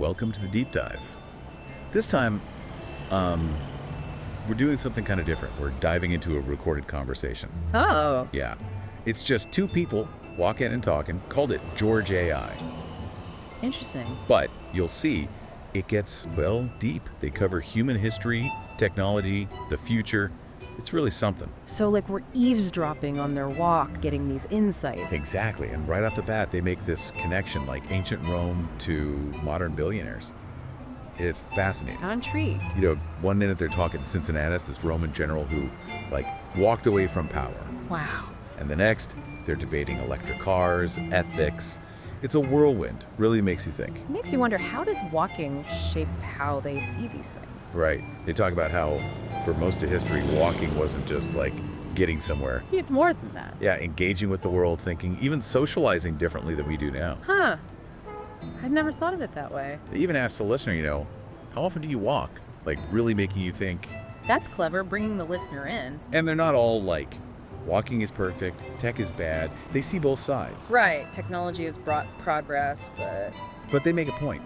welcome to the deep dive. This time, we're doing something kind of different. We're diving into a recorded conversation. Oh, Yeah, it's just two people walking and talking, called it George AI. interesting. But you'll see, it gets, well, deep. They cover human history, technology, the future. It's really something. So, like, we're eavesdropping on their walk, getting these insights. Exactly, and right off the bat, they make this connection, like ancient Rome to modern billionaires. It's fascinating. I'm intrigued. You know, one minute they're talking Cincinnatus, this Roman general who, like, walked away from power. Wow. And the next, they're debating electric cars, ethics. It's a whirlwind. Really makes you think. It makes you wonder, how does walking shape how they see these things? Right. They talk about how, for most of history, walking wasn't just like getting somewhere. It's more than that. Yeah, engaging with the world, thinking, even socializing differently than we do now. Huh. I'd never thought of it that way. They even ask the listener, you know, how often do you walk? Like, really making you think. That's clever, bringing the listener in. And they're not all like, walking is perfect, tech is bad. They see both sides. Right. Technology has brought progress, but... But they make a point.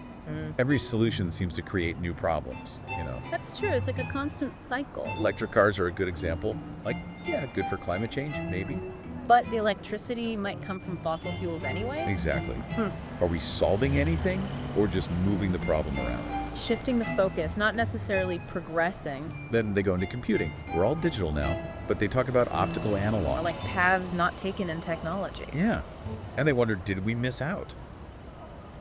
Every solution seems to create new problems, you know. That's true. It's like a constant cycle. Electric cars are a good example. Like, yeah, good for climate change, maybe. But the electricity might come from fossil fuels anyway. Exactly. Are we solving anything or just moving the problem around? Shifting the focus, not necessarily progressing. Then they go into computing. We're all digital now, but they talk about optical Or analog. like paths not taken in technology. Yeah. And they wonder, did we miss out?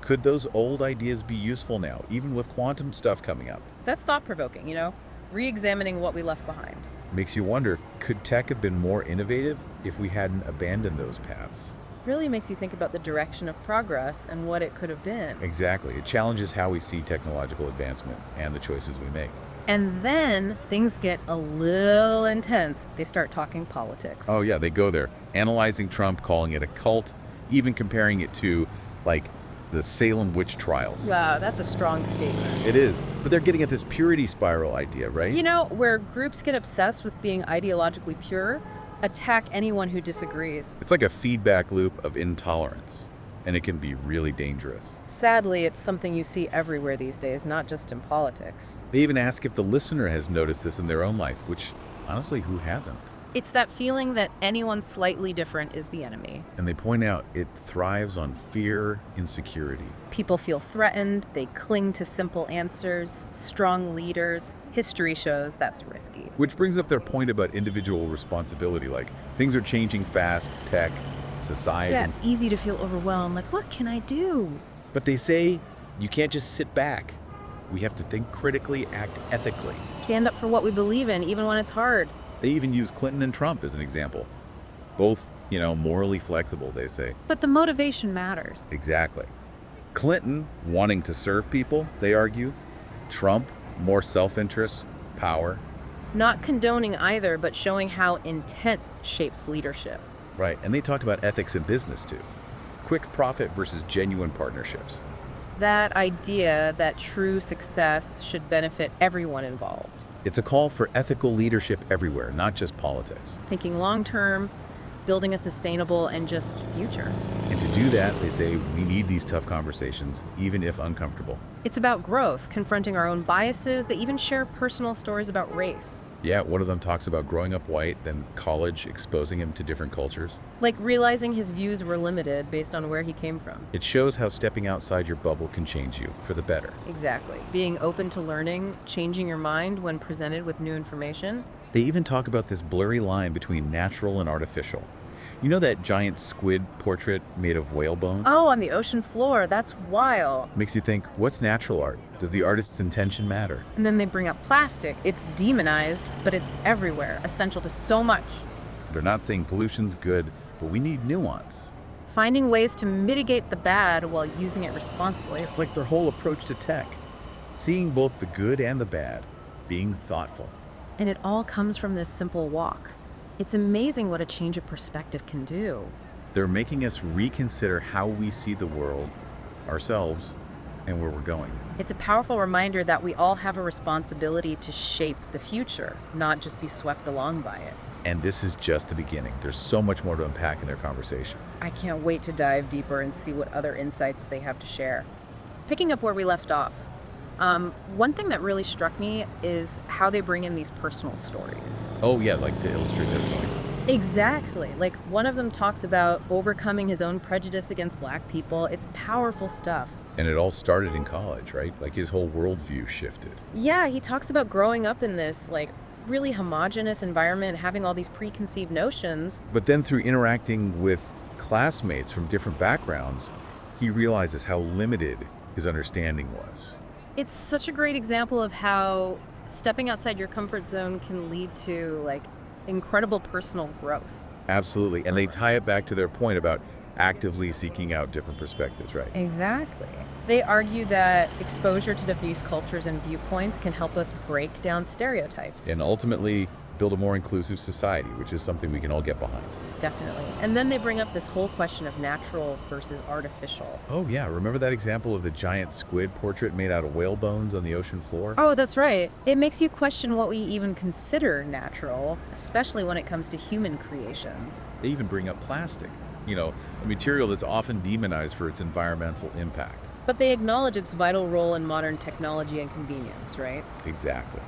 Could those old ideas be useful now, even with quantum stuff coming up? That's thought-provoking, you know? Re-examining what we left behind. Makes you wonder, could tech have been more innovative if we hadn't abandoned those paths? Really makes you think about the direction of progress and what it could have been. Exactly. It challenges how we see technological advancement and the choices we make. And then things get a little intense. They start talking politics. Oh yeah, they go there. Analyzing Trump, calling it a cult, even comparing it to, like, the Salem witch trials. Wow, that's a strong statement. It is. But they're getting at this purity spiral idea, right? You know, where groups get obsessed with being ideologically pure, attack anyone who disagrees. It's like a feedback loop of intolerance, and it can be really dangerous. Sadly, it's something you see everywhere these days, not just in politics. They even ask if the listener has noticed this in their own life, which, honestly, who hasn't? It's that feeling that anyone slightly different is the enemy. And they point out it thrives on fear, insecurity. People feel threatened, they cling to simple answers, strong leaders. History shows that's risky. Which brings up their point about individual responsibility, like things are changing fast, tech, society. Yeah, it's easy to feel overwhelmed, like, what can I do? But they say you can't just sit back. We have to think critically, act ethically. Stand up for what we believe in, even when it's hard. They even use Clinton and Trump as an example. Both, you know, morally flexible, they say. But the motivation matters. Exactly. Clinton wanting to serve people, they argue. Trump, more self-interest, power. Not condoning either, but showing how intent shapes leadership. Right, and they talked about ethics in business too. Quick profit versus genuine partnerships. That idea that true success should benefit everyone involved. It's a call for ethical leadership everywhere, not just politics. Thinking long-term, building a sustainable and just future. And to do that, they say we need these tough conversations, even if uncomfortable. It's about growth, confronting our own biases. They even share personal stories about race. Yeah, one of them talks about growing up white, then college exposing him to different cultures. Like realizing his views were limited based on where he came from. It shows how stepping outside your bubble can change you for the better. Exactly. Being open to learning, changing your mind when presented with new information. They even talk about this blurry line between natural and artificial. You know that giant squid portrait made of whale bone? Oh, on the ocean floor. That's wild. Makes you think, what's natural art? Does the artist's intention matter? And then they bring up plastic. It's demonized, but it's everywhere, essential to so much. They're not saying pollution's good, but we need nuance. Finding ways to mitigate the bad while using it responsibly. It's like their whole approach to tech. Seeing both the good and the bad, being thoughtful. And it all comes from this simple walk. It's amazing what a change of perspective can do. They're making us reconsider how we see the world, ourselves, and where we're going. It's a powerful reminder that we all have a responsibility to shape the future, not just be swept along by it. And this is just the beginning. There's so much more to unpack in their conversation. I can't wait to dive deeper and see what other insights they have to share. Picking up where we left off, one thing that really struck me is how they bring in these personal stories. Oh, yeah, like to illustrate their points. Exactly. Like one of them talks about overcoming his own prejudice against black people. It's powerful stuff. And it all started in college, right? Like his whole worldview shifted. Yeah, he talks about growing up in this like really homogenous environment, having all these preconceived notions. But then through interacting with classmates from different backgrounds, he realizes how limited his understanding was. It's such a great example of how stepping outside your comfort zone can lead to like incredible personal growth. Absolutely. And they tie it back to their point about actively seeking out different perspectives, right? Exactly. They argue that exposure to diverse cultures and viewpoints can help us break down stereotypes. And ultimately build a more inclusive society, which is something we can all get behind. Definitely. And then they bring up this whole question of natural versus artificial. Oh, yeah. Remember that example of the giant squid portrait made out of whale bones on the ocean floor? Oh, that's right. It makes you question what we even consider natural, especially when it comes to human creations. They even bring up plastic, a material that's often demonized for its environmental impact. But they acknowledge its vital role in modern technology and convenience, right? Exactly.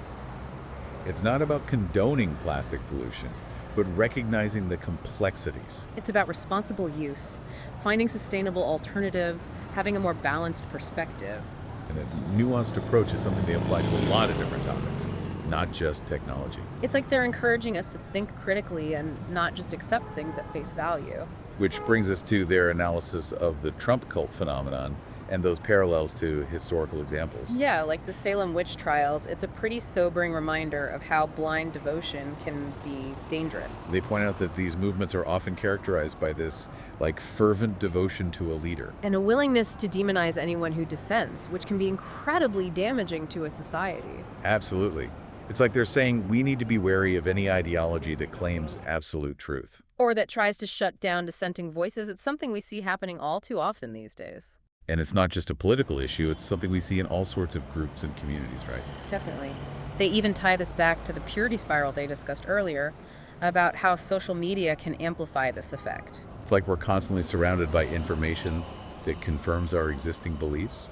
It's not about condoning plastic pollution, but recognizing the complexities. It's about responsible use, finding sustainable alternatives, having a more balanced perspective. And a nuanced approach is something they apply to a lot of different topics, not just technology. It's like they're encouraging us to think critically and not just accept things at face value. Which brings us to their analysis of the Trump cult phenomenon and those parallels to historical examples. Yeah, like the Salem witch trials, it's a pretty sobering reminder of how blind devotion can be dangerous. They point out that these movements are often characterized by this, fervent devotion to a leader. And a willingness to demonize anyone who dissents, which can be incredibly damaging to a society. Absolutely. It's like they're saying we need to be wary of any ideology that claims absolute truth. Or that tries to shut down dissenting voices. It's something we see happening all too often these days. And it's not just a political issue, it's something we see in all sorts of groups and communities, right? Definitely. They even tie this back to the purity spiral they discussed earlier about how social media can amplify this effect. It's like we're constantly surrounded by information that confirms our existing beliefs,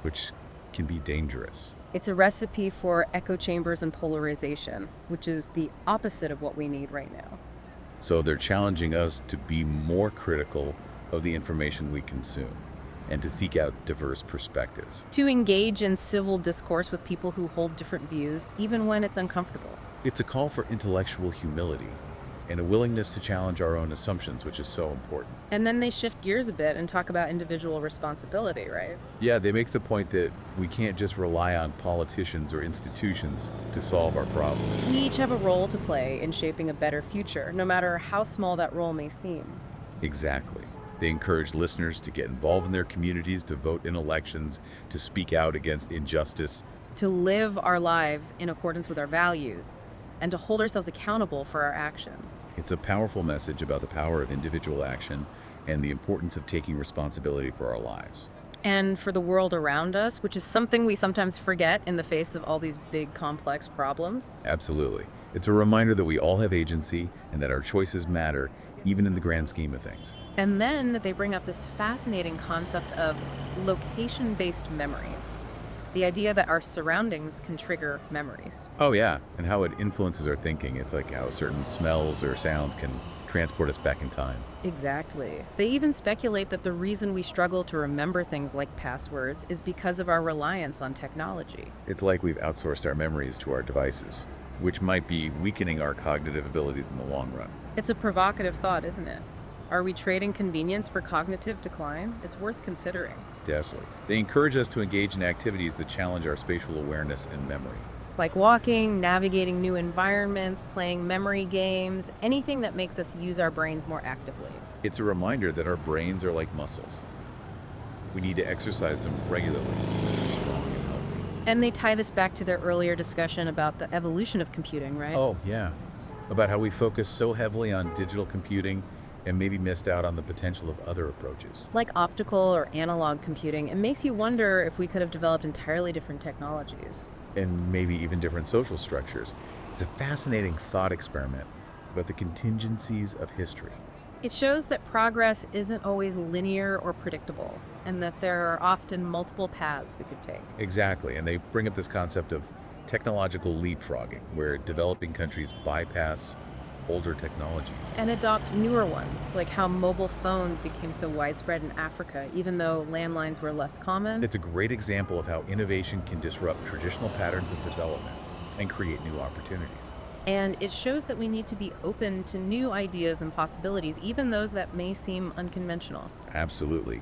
which can be dangerous. It's a recipe for echo chambers and polarization, which is the opposite of what we need right now. So they're challenging us to be more critical of the information we consume and to seek out diverse perspectives. To engage in civil discourse with people who hold different views, even when it's uncomfortable. It's a call for intellectual humility and a willingness to challenge our own assumptions, which is so important. And then they shift gears a bit and talk about individual responsibility, right? Yeah, they make the point that we can't just rely on politicians or institutions to solve our problems. We each have a role to play in shaping a better future, no matter how small that role may seem. Exactly. They encourage listeners to get involved in their communities, to vote in elections, to speak out against injustice, to live our lives in accordance with our values, and to hold ourselves accountable for our actions. It's a powerful message about the power of individual action and the importance of taking responsibility for our lives. And for the world around us, which is something we sometimes forget in the face of all these big, complex problems. Absolutely. It's a reminder that we all have agency and that our choices matter, even in the grand scheme of things. And then they bring up this fascinating concept of location-based memory. The idea that our surroundings can trigger memories. Oh yeah, and how it influences our thinking. It's like how certain smells or sounds can transport us back in time. Exactly. They even speculate that the reason we struggle to remember things like passwords is because of our reliance on technology. It's like we've outsourced our memories to our devices, which might be weakening our cognitive abilities in the long run. It's a provocative thought, isn't it? Are we trading convenience for cognitive decline? It's worth considering. Definitely. They encourage us to engage in activities that challenge our spatial awareness and memory. Like walking, navigating new environments, playing memory games, anything that makes us use our brains more actively. It's a reminder that our brains are like muscles. We need to exercise them regularly to keep them strong and healthy. And they tie this back to their earlier discussion about the evolution of computing, right? Oh, yeah. About how we focus so heavily on digital computing and maybe missed out on the potential of other approaches. Like optical or analog computing, it makes you wonder if we could have developed entirely different technologies. And maybe even different social structures. It's a fascinating thought experiment about the contingencies of history. It shows that progress isn't always linear or predictable, and that there are often multiple paths we could take. Exactly, and they bring up this concept of technological leapfrogging, where developing countries bypass older technologies. And adopt newer ones, like how mobile phones became so widespread in Africa, even though landlines were less common. It's a great example of how innovation can disrupt traditional patterns of development and create new opportunities. And it shows that we need to be open to new ideas and possibilities, even those that may seem unconventional. Absolutely.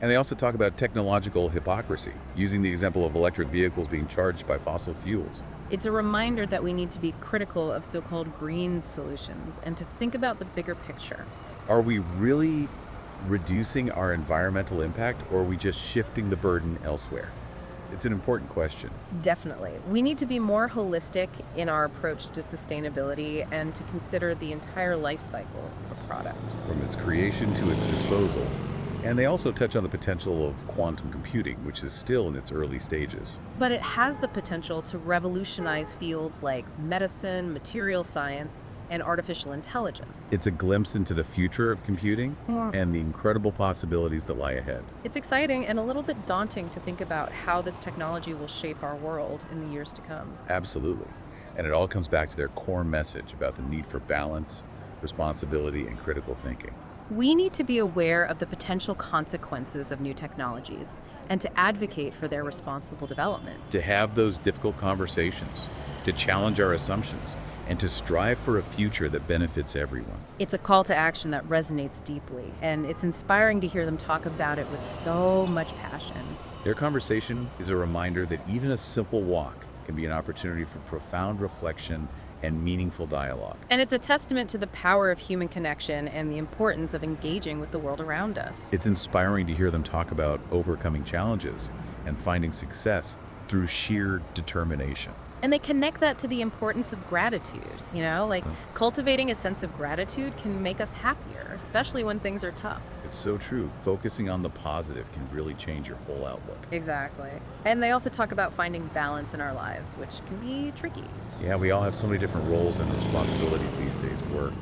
And they also talk about technological hypocrisy, using the example of electric vehicles being charged by fossil fuels. It's a reminder that we need to be critical of so-called green solutions and to think about the bigger picture. Are we really reducing our environmental impact, or are we just shifting the burden elsewhere? It's an important question. Definitely. We need to be more holistic in our approach to sustainability and to consider the entire life cycle of a product. From its creation to its disposal. And they also touch on the potential of quantum computing, which is still in its early stages. But it has the potential to revolutionize fields like medicine, material science, and artificial intelligence. It's a glimpse into the future of computing and the incredible possibilities that lie ahead. It's exciting and a little bit daunting to think about how this technology will shape our world in the years to come. Absolutely. And it all comes back to their core message about the need for balance, responsibility, and critical thinking. We need to be aware of the potential consequences of new technologies and to advocate for their responsible development. To have those difficult conversations, to challenge our assumptions, and to strive for a future that benefits everyone. It's a call to action that resonates deeply, and it's inspiring to hear them talk about it with so much passion. Their conversation is a reminder that even a simple walk can be an opportunity for profound reflection and meaningful dialogue. And it's a testament to the power of human connection and the importance of engaging with the world around us. It's inspiring to hear them talk about overcoming challenges and finding success through sheer determination. And they connect that to the importance of gratitude, like cultivating a sense of gratitude can make us happier, especially when things are tough. It's so true. Focusing on the positive can really change your whole outlook. Exactly. And they also talk about finding balance in our lives, which can be tricky. Yeah, we all have so many different roles and responsibilities these days. Work,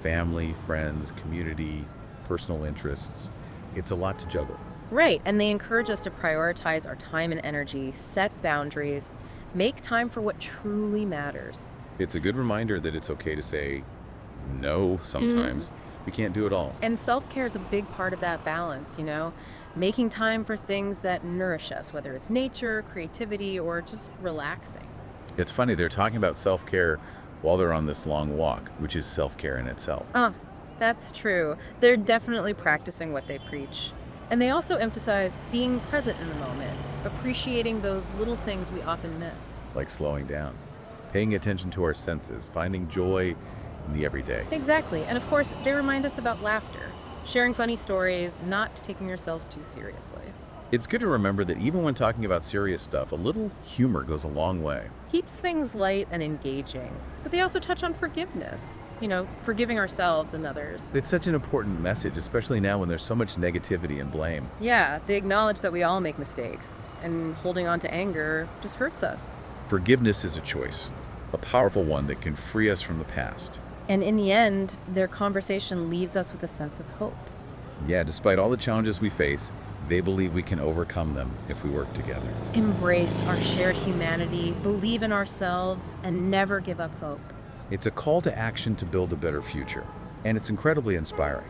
family, friends, community, personal interests. It's a lot to juggle. Right. And they encourage us to prioritize our time and energy, set boundaries, make time for what truly matters. It's a good reminder that it's okay to say no sometimes. We can't do it all. And self-care is a big part of that balance, making time for things that nourish us, whether it's nature, creativity, or just relaxing. It's funny, they're talking about self-care while they're on this long walk, which is self-care in itself. That's true. They're definitely practicing what they preach. And they also emphasize being present in the moment, appreciating those little things we often miss. Like slowing down, paying attention to our senses, finding joy in the everyday. Exactly. And of course, they remind us about laughter, sharing funny stories, not taking ourselves too seriously. It's good to remember that even when talking about serious stuff, a little humor goes a long way. Keeps things light and engaging. But they also touch on forgiveness, forgiving ourselves and others. It's such an important message, especially now when there's so much negativity and blame. Yeah, they acknowledge that we all make mistakes, and holding on to anger just hurts us. Forgiveness is a choice, a powerful one that can free us from the past. And in the end, their conversation leaves us with a sense of hope. Yeah, despite all the challenges we face, they believe we can overcome them if we work together. Embrace our shared humanity, believe in ourselves, and never give up hope. It's a call to action to build a better future, and it's incredibly inspiring.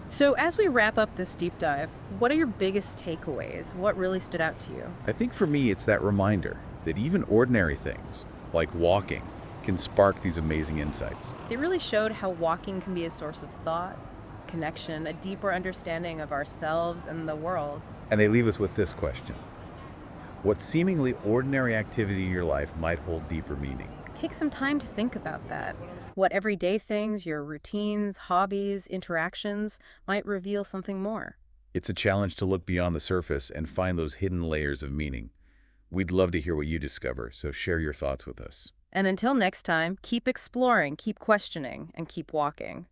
So as we wrap up this deep dive, what are your biggest takeaways? What really stood out to you? I think for me, it's that reminder that even ordinary things, like walking, can spark these amazing insights. They really showed how walking can be a source of thought, connection, a deeper understanding of ourselves and the world. And they leave us with this question. What seemingly ordinary activity in your life might hold deeper meaning? Take some time to think about that. What everyday things, your routines, hobbies, interactions might reveal something more. It's a challenge to look beyond the surface and find those hidden layers of meaning. We'd love to hear what you discover, so share your thoughts with us. And until next time, keep exploring, keep questioning, and keep walking.